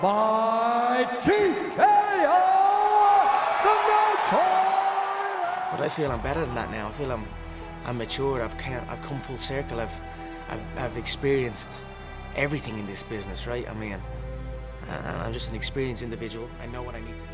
by TKO, the Notorious. But I feel I'm better than that now. I feel I'm mature. I've come full circle. I've experienced everything in this business, right? I mean, I'm just an experienced individual. I know what I need to do.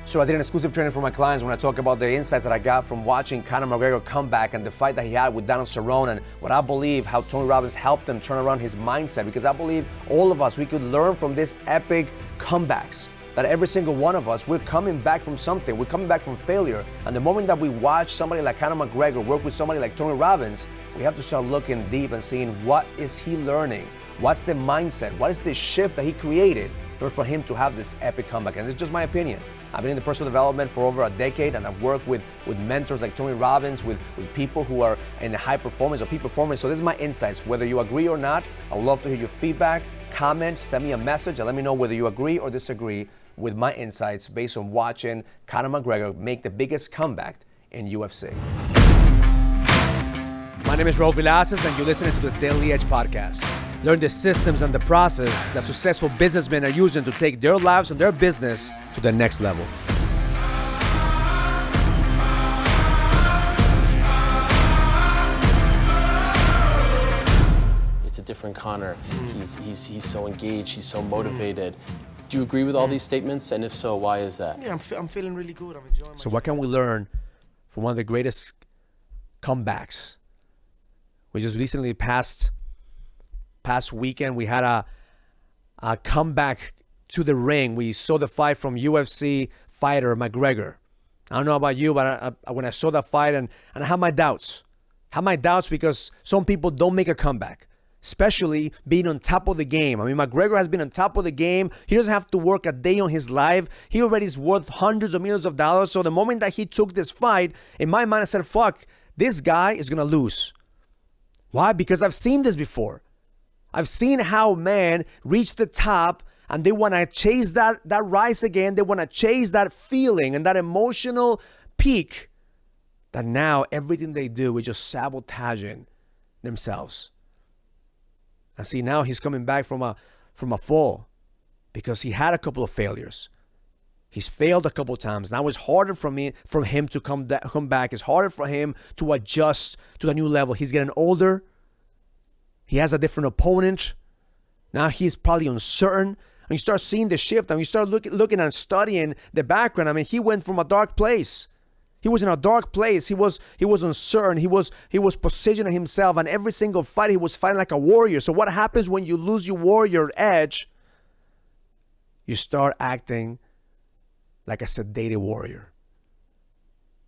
So I did an exclusive training for my clients when I talk about the insights that I got from watching Conor McGregor come back and the fight that he had with Donald Cerrone, and what I believe how Tony Robbins helped him turn around his mindset, because I believe all of us, we could learn from these epic comebacks. That every single one of us, we're coming back from something. We're coming back from failure. And the moment that we watch somebody like Conor McGregor work with somebody like Tony Robbins, we have to start looking deep and seeing what is he learning? What's the mindset? What is the shift that he created in order for him to have this epic comeback? And it's just my opinion. I've been in the personal development for over a decade, and I've worked with mentors like Tony Robbins, with people who are in high performance or peak performance. So this is my insights. Whether you agree or not, I would love to hear your feedback, comment, send me a message, and let me know whether you agree or disagree with my insights based on watching Conor McGregor make the biggest comeback in UFC. My name is Raul Villacis, and you're listening to the Daily Edge podcast. Learn the systems and the process that successful businessmen are using to take their lives and their business to the next level. It's a different Conor. He's so engaged. He's so motivated. Do you agree with all these statements? And if so, why is that? Yeah, I'm feeling really good. I'm enjoying So what can we learn from one of the greatest comebacks? We just recently past weekend, we had a comeback to the ring. We saw the fight from UFC fighter McGregor. I don't know about you, but when I saw that fight, and I have my doubts. Because some people don't make a comeback, especially being on top of the game. I mean, McGregor has been on top of the game. He doesn't have to work a day on his life. He already is worth hundreds of millions of dollars. So the moment that he took this fight, in my mind, I said, fuck, this guy is going to lose. Why? Because I've seen this before. I've seen how men reach the top and they want to chase that rise again. They want to chase that feeling and that emotional peak, that now everything they do is just sabotaging themselves. And see, now he's coming back from a fall because he had a couple of failures. He's failed a couple of times. Now it's harder for him to come back. It's harder for him to adjust to the new level. He's getting older. He has a different opponent. Now he's probably uncertain. And you start seeing the shift, and you start looking and studying the background. I mean, he went from a dark place. He was in a dark place. He was uncertain. He was positioning himself, and every single fight he was fighting like a warrior. So what happens when you lose your warrior edge? You start acting like a sedated warrior.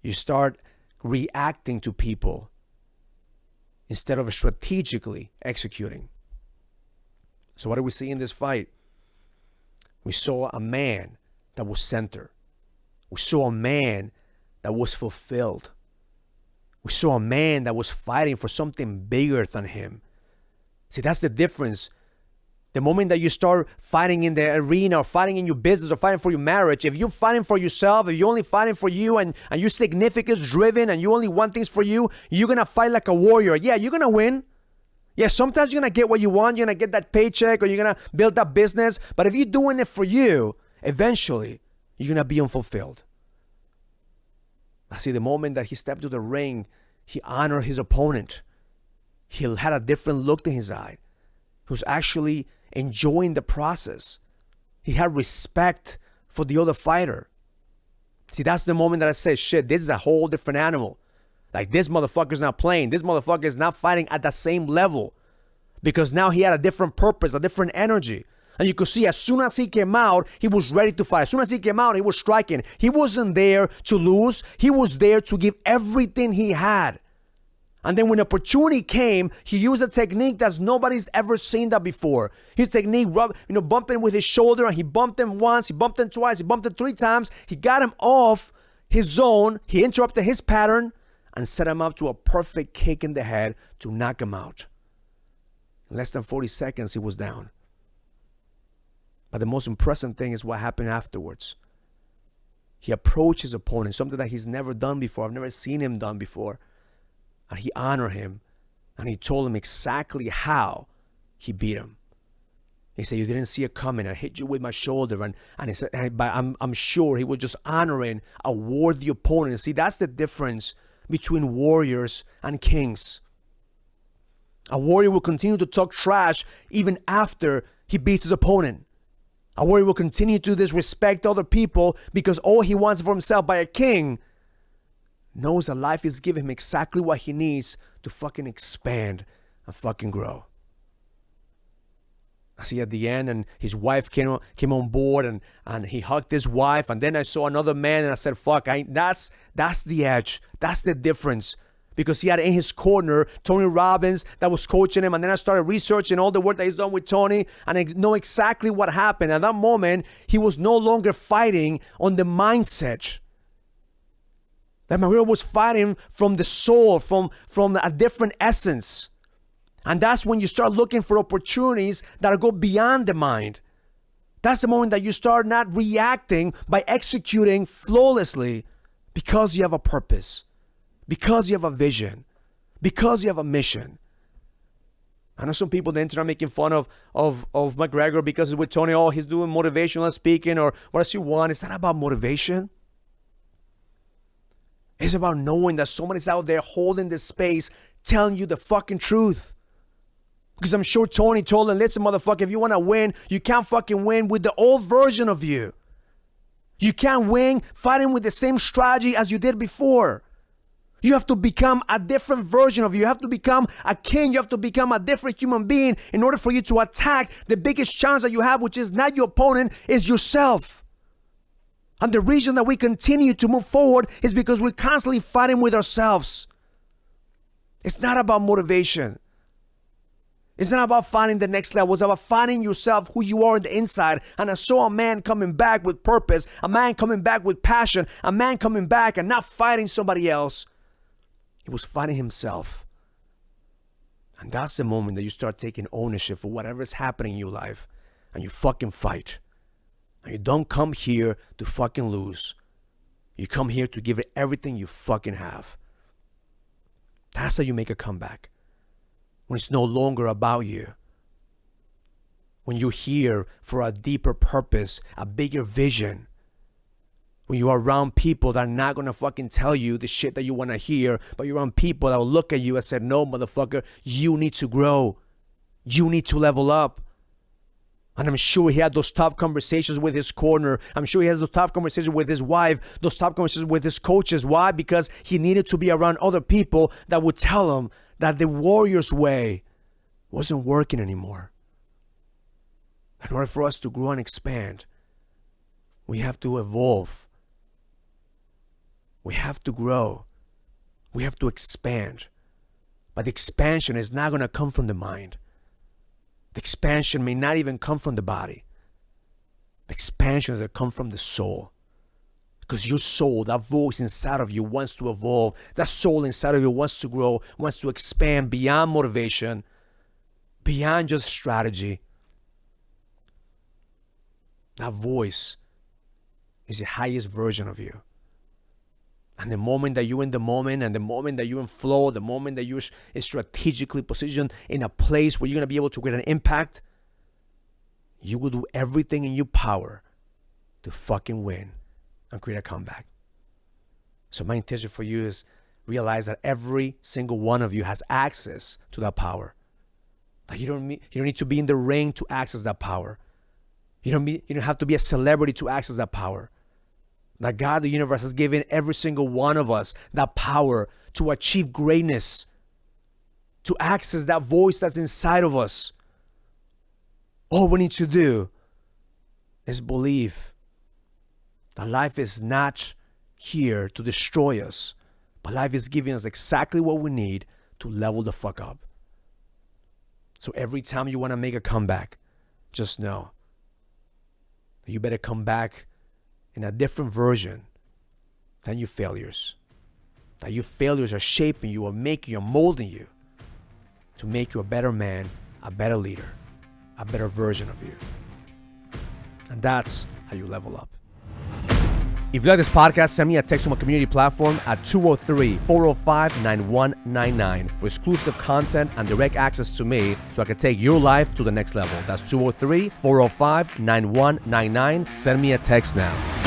You start reacting to people instead of strategically executing. So what do we see in this fight? We saw a man that was centered. We saw a man that was fulfilled. We saw a man that was fighting for something bigger than him. See, that's the difference. The moment that you start fighting in the arena or fighting in your business or fighting for your marriage, if you're fighting for yourself, if you're only fighting for you and you're significance driven and you only want things for you, you're going to fight like a warrior. Yeah, you're going to win. Yeah, sometimes you're going to get what you want. You're going to get that paycheck or you're going to build that business. But if you're doing it for you, eventually you're going to be unfulfilled. I see the moment that he stepped to the ring, he honored his opponent. He had a different look in his eye. He was actually enjoying the process. He had respect for the other fighter. See, that's the moment that I say, shit, this is a whole different animal. Like, this motherfucker's not playing. This motherfucker is not fighting at the same level. Because now he had a different purpose, a different energy. And you could see as soon as he came out, he was ready to fight. As soon as he came out, he was striking. He wasn't there to lose. He was there to give everything he had. And then when opportunity came, he used a technique that nobody's ever seen that before. His technique, bumping with his shoulder, and he bumped him once, he bumped him twice, he bumped him 3 times. He got him off his zone. He interrupted his pattern and set him up to a perfect kick in the head to knock him out. In less than 40 seconds, he was down. But the most impressive thing is what happened afterwards. He approached his opponent, something that he's never done before. I've never seen him done before. And he honored him, and he told him exactly how he beat him. He said, you didn't see it coming. I hit you with my shoulder. And he said, but I'm sure he was just honoring a worthy opponent. See, that's the difference between warriors and kings. A warrior will continue to talk trash even after he beats his opponent. A warrior will continue to disrespect other people because all he wants for himself. By a king knows that life is giving him exactly what he needs to fucking expand and fucking grow. I see at the end, and his wife came on board, and he hugged his wife, and then I saw another man, and I said, fuck, that's the edge. That's the difference. Because he had in his corner Tony Robbins that was coaching him, and then I started researching all the work that he's done with Tony, and I know exactly what happened. At that moment, he was no longer fighting on the mindset. That McGregor was fighting from the soul, from a different essence. And that's when you start looking for opportunities that go beyond the mind. That's the moment that you start not reacting by executing flawlessly because you have a purpose, because you have a vision, because you have a mission. I know some people on the internet making fun of McGregor because it's with Tony. Oh, he's doing motivational speaking or what else you want. It's not about motivation. It's about knowing that somebody's out there holding this space, telling you the fucking truth. Because I'm sure Tony told him, listen, motherfucker, if you want to win, you can't fucking win with the old version of you. You can't win fighting with the same strategy as you did before. You have to become a different version of you. You have to become a king. You have to become a different human being in order for you to attack the biggest challenge that you have, which is not your opponent, is yourself. And the reason that we continue to move forward is because we're constantly fighting with ourselves. It's not about motivation. It's not about finding the next level. It's about finding yourself, who you are on the inside. And I saw a man coming back with purpose, a man coming back with passion, a man coming back and not fighting somebody else. He was fighting himself. And that's the moment that you start taking ownership for whatever is happening in your life. And you fucking fight. And you don't come here to fucking lose. You come here to give it everything you fucking have. That's how you make a comeback. When it's no longer about you. When you're here for a deeper purpose, a bigger vision. When you are around people that are not going to fucking tell you the shit that you want to hear, but you're around people that will look at you and say, no, motherfucker, you need to grow. You need to level up. And I'm sure he had those tough conversations with his corner. I'm sure he has those tough conversations with his wife, those tough conversations with his coaches. Why? Because he needed to be around other people that would tell him that the warrior's way wasn't working anymore. In order for us to grow and expand, we have to evolve. We have to grow. We have to expand. But the expansion is not going to come from the mind. The expansion may not even come from the body. The expansion is going to come from the soul. Because your soul, that voice inside of you wants to evolve. That soul inside of you wants to grow, wants to expand beyond motivation, beyond just strategy. That voice is the highest version of you. And the moment that you're in the moment, and the moment that you're in flow, the moment that you're strategically positioned in a place where you're going to be able to create an impact, you will do everything in your power to fucking win and create a comeback. So my intention for you is realize that every single one of you has access to that power. That you don't need to be in the ring to access that power. You don't have to be a celebrity to access that power. That God, the universe, has given every single one of us that power to achieve greatness, to access that voice that's inside of us. All we need to do is believe that life is not here to destroy us, but life is giving us exactly what we need to level the fuck up. So every time you want to make a comeback, just know that you better come back in a different version than your failures. That your failures are shaping you, or making you, or molding you to make you a better man, a better leader, a better version of you. And that's how you level up. If you like this podcast, send me a text to my community platform at 203-405-9199 for exclusive content and direct access to me so I can take your life to the next level. That's 203-405-9199. Send me a text now.